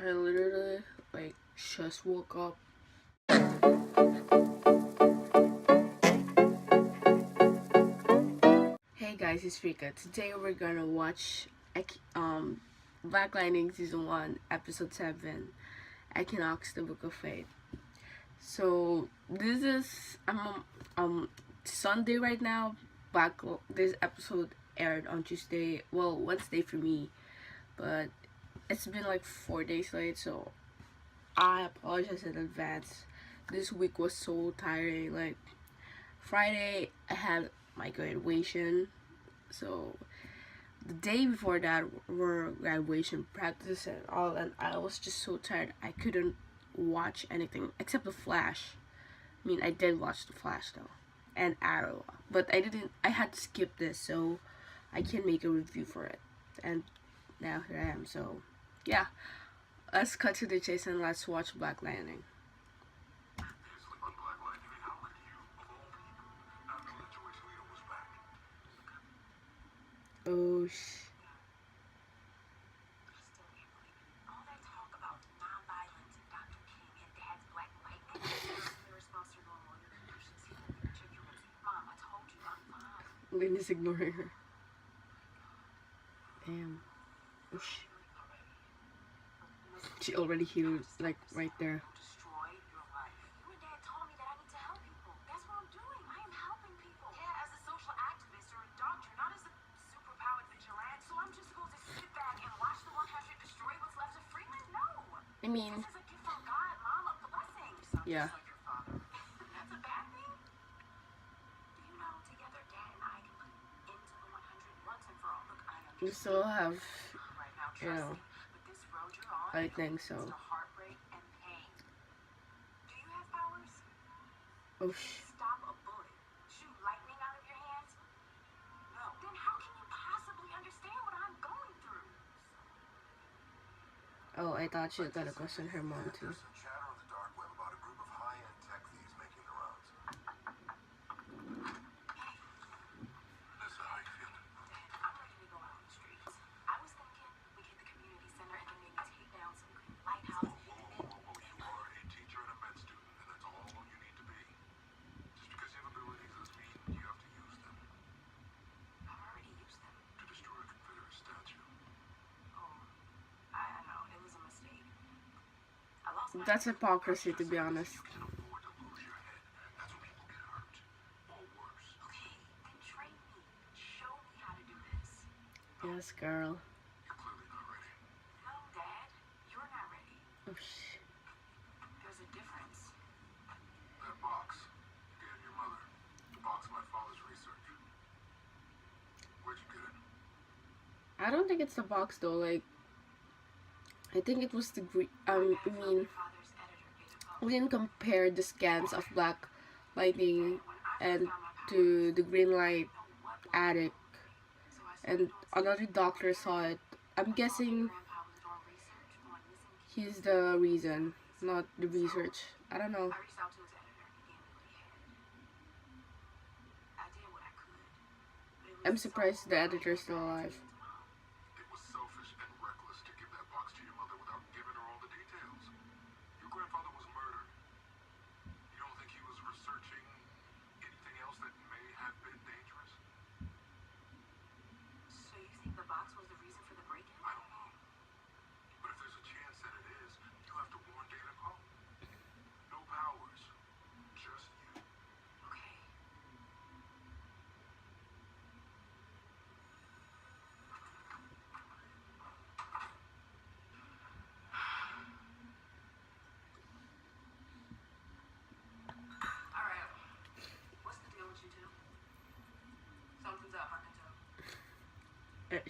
I literally like just woke up. Hey guys, it's Rica. Today we're gonna watch Black Lightning season 1, episode 7, Equinox, the Book of Fate. So this is Sunday right now. This episode aired on Tuesday, well, Wednesday for me, but it's been like 4 days late, so I apologize in advance. This week was so tiring. Like Friday I had my graduation, so the day before that were graduation practice and all, and I was just so tired I couldn't watch anything except the Flash. I mean, I did watch the Flash though, and Arrow, but I had to skip this so I can make a review for it, and now here I am. So yeah, let's cut to the chase and let's watch Black Lightning. Oh I'm just ignoring her. Damn. Oosh. She already healed, like, right there. I mean, yeah. We still have, lightning, so. Oh sh. Oh, I thought she was gonna question her mom too. That's hypocrisy, to be honest. Yes, girl. Oh, shit. There's a difference. That box you gave your mother, the box of my father's research. Where'd you get it? I don't think it's the box though. Like, I think it was the we didn't compare the scans of Black Lightning and to the Green Light Addict, and another doctor saw it. I'm guessing he's the reason, not the research. I don't know. I'm surprised the editor's still alive. It was selfish and reckless to give that box to your mother without giving her all the details. Your grandfather was murdered. You don't think he was researching anything else that may have been dangerous? So you think the box was the reason for the break-in? I don't know. But if there's a chance that it is, you have to warn David Poe. No powers. Just you. Okay. Alright. What's the deal with you two? Something's up, I can tell.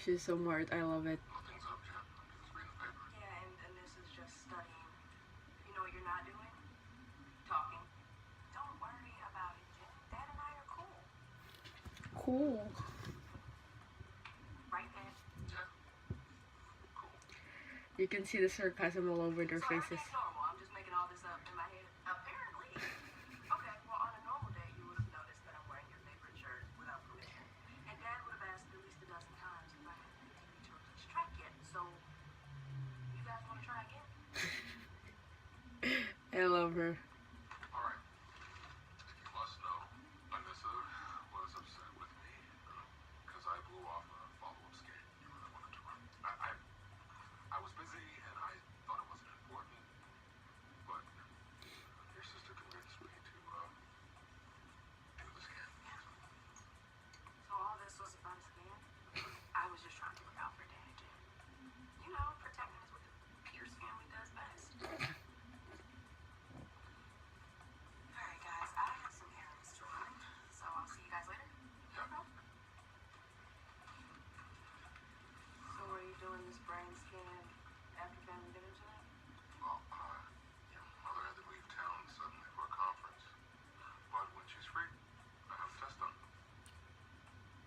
She's so smart. I love it. Nothing's up yet. Just reading the paper. Yeah, and this is just studying. You know what you're not doing? Talking. Don't worry about it, Jen. Dad and I are cool. Cool. Right, Dad? Yeah. Cool. You can see the sarcasm all over their So faces. everything's normal. I'm just making all this up in my head. Apparently. Okay, well, on a normal day, you would have noticed that I'm wearing your favorite shirt without permission. And Dad would have asked at least a dozen times if I hadn't continued to reach track yet. So, you guys want to try again? her. Alright. You must know, Anissa was upset with me because I blew off a follow-up skate. You really wanted to run. I was busy and I thought it wasn't important, but your sister convinced me to do the scan. So all this was about a scam? I was just trying to look out for Daddy Jim. You know, protecting us what the Pierce family does best. Alright guys, I have some errands to run, so I'll see you guys later. Yeah. So were you doing this brain scan after family dinner tonight? Well, Mother had to leave town suddenly for a conference. But when she's free, I have a test done.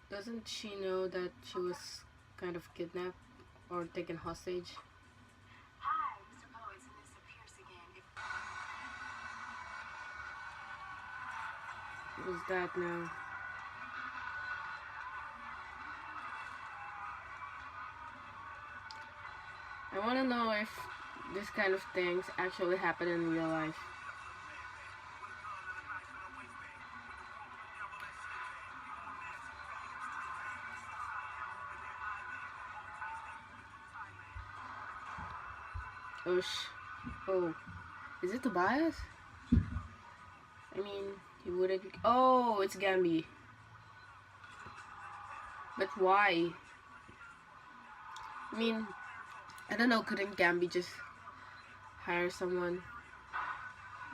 Doesn't she know that she was kind of kidnapped or taken hostage? Hi, Mr. Poe, it's Anissa Pierce again. Who's that now? I want to know if this kind of things actually happen in real life. Oh, is it Tobias? I mean, he wouldn't. Oh, it's Gambi. But why? I mean, I don't know. Couldn't Gambi just hire someone?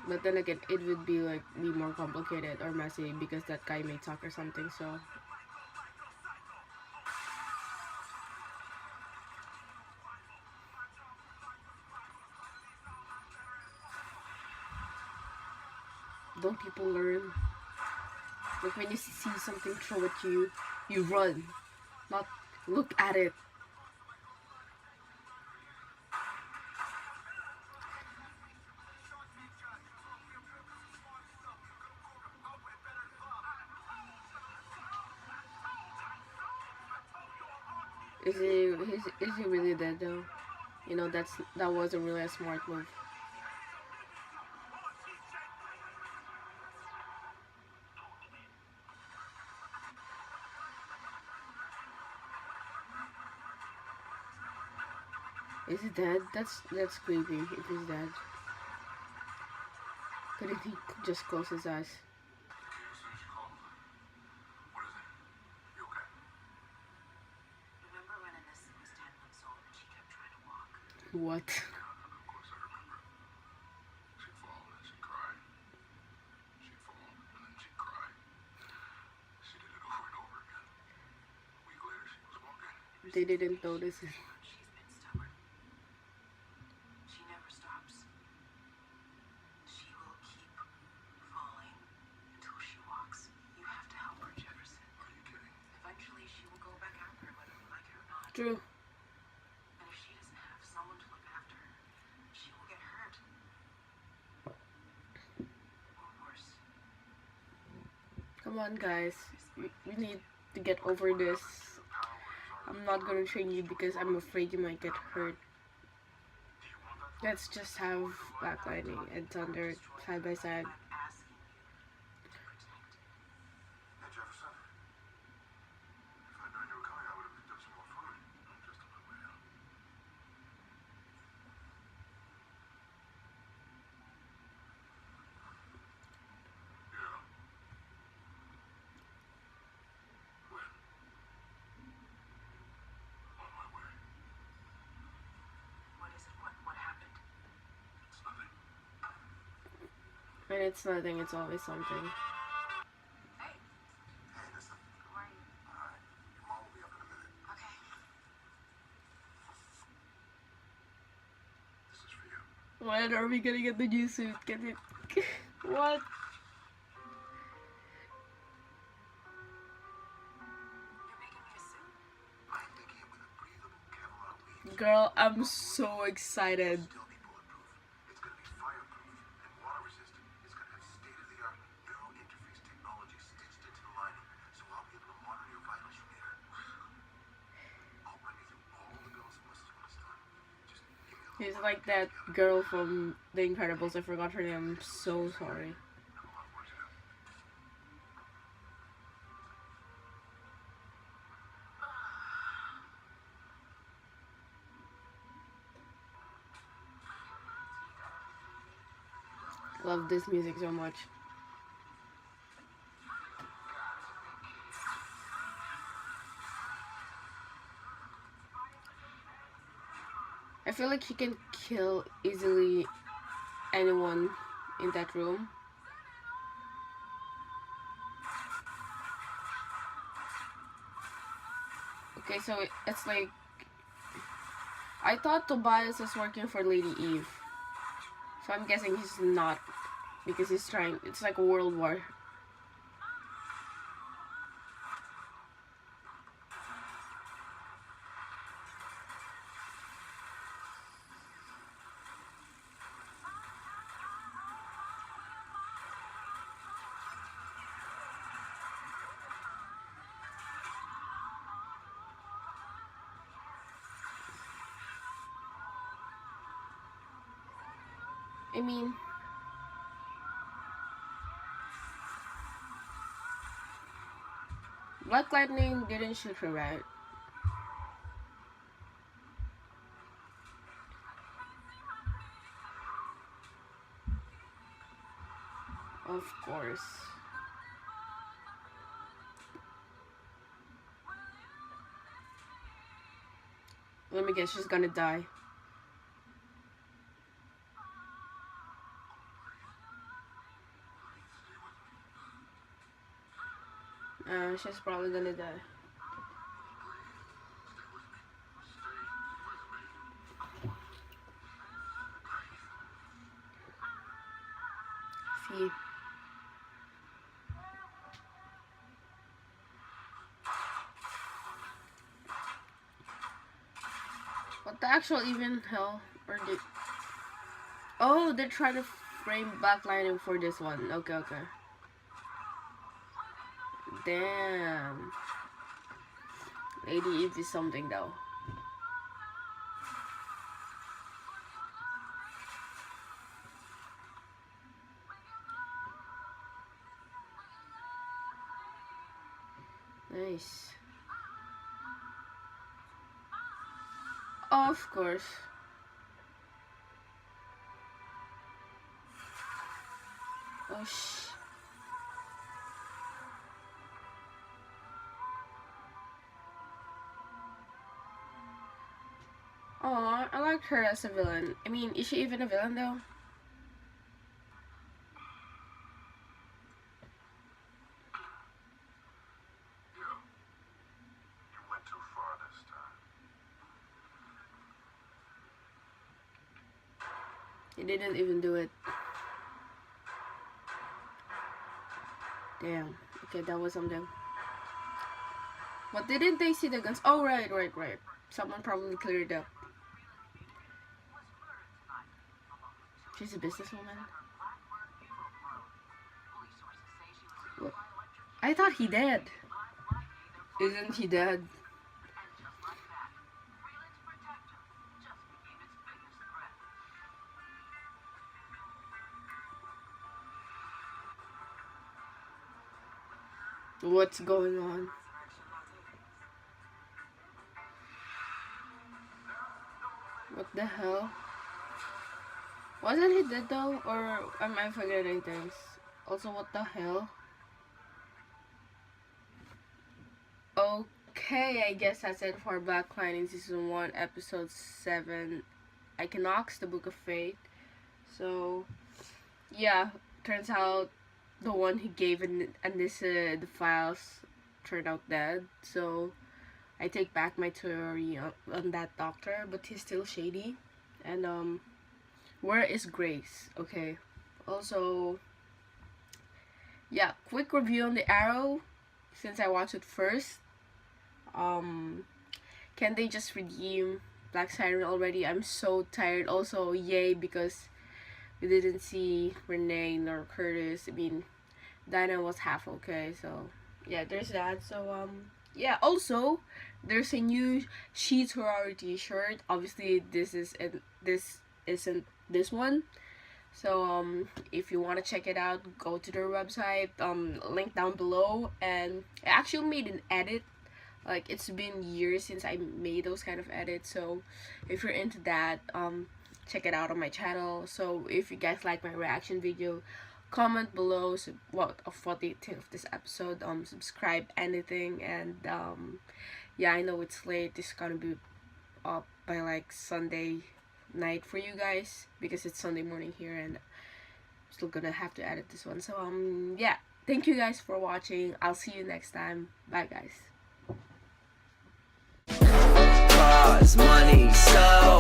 But then again, it would be more complicated or messy because that guy may talk or something. So. Don't people learn? Like when you see something throw at you, you run, not look at it. Is he really dead though? You know, that wasn't really a smart move. Is he dead? That's creepy if he's dead. Couldn't he just close his eyes? As soon as you called. What is it? You okay? Remember when Anissa was 10 months old and she kept trying to walk? What? Of course I remember. She'd fall and then she'd cry. She'd fall and then she'd cry. She did it over and over again. A week later she was walking. They didn't notice it. She's been stubborn. She never stops. She will keep falling until she walks. You have to help her, Jefferson. Are you kidding? Eventually she will go back out there whether we like it or not. True. And if she doesn't have someone to look after her, she will get hurt. Or worse. Come on, guys. We need to get over this. I'm not gonna train you because I'm afraid you might get hurt. Let's just have Black Lightning and Thunder side by side. I'm asking you to protect it. Hey, Jefferson. If I'd known you were coming, I would have picked up some more food. I'm just on my way out. Yeah. When? On my way. What is it? What happened? It's nothing. And it's nothing, it's always something. Hey, Hey, listen. how are you? Alright. Your mom will be up in a minute. Okay. This is for you. When are we gonna get the new suit? Get it? What? You're making me a suit? I'm making it with a breathable Kevlar weave. Girl, I'm so excited. Still be bulletproof. It's going to be fireproof and water resistant. It's going to have state-of-the-art neural interface technology stitched into the lining, so I'll be able to monitor your vitals from here. I'll run you through all the bells and whistles when it's done. Just give me a He's like that girl from The Incredibles. I forgot her name. I'm so sorry. Love this music so much. I feel like he can kill easily anyone in that room. Okay, so it's like I thought Tobias was working for Lady Eve. So I'm guessing he's not because he's trying. It's like a world war. I mean, Black Lightning didn't shoot her, right? Of course. Let me guess, she's gonna die. She's probably gonna die. See. What the actual even hell? Or did... Oh, they're trying to frame Black Lightning for this one. Okay, okay. Damn. Lady Eve is something though. Nice. Of course. Oh sh. Oh, I like her as a villain. I mean, is she even a villain though? You went too far this time. He didn't even do it. Damn. Okay, that was something. But didn't they see the guns? Oh, right. Someone probably cleared up. She's a businesswoman. What? I thought he dead. Isn't he dead? What's going on? What the hell? Wasn't he dead though? Or am I forgetting things? Also, what the hell? Okay, I guess that's it for Black Lightning Season 1, Episode 7, Equinox, the Book of Fate. So, yeah, turns out the one he gave Anissa the files turned out dead. So, I take back my theory on that doctor, but he's still shady. And, where is Grace? Okay. Also, yeah, quick review on the Arrow since I watched it first. Can they just redeem Black Siren already? I'm so tired. Also, yay, because we didn't see Renee nor Curtis. I mean, Dinah was half okay, so yeah, there's that. So yeah, also there's a new She Sorority t-shirt. Obviously this isn't this one. So if you want to check it out, go to their website, link down below. And I actually made an edit. Like, it's been years since I made those kind of edits, so if you're into that, check it out on my channel. So if you guys like my reaction video, comment below what do you think of this episode, subscribe, anything. And yeah, I know it's late. It's gonna be up by like Sunday night for you guys, because it's Sunday morning here, and I'm still gonna have to edit this one. So yeah, thank you guys for watching. I'll see you next time. Bye guys. Money, so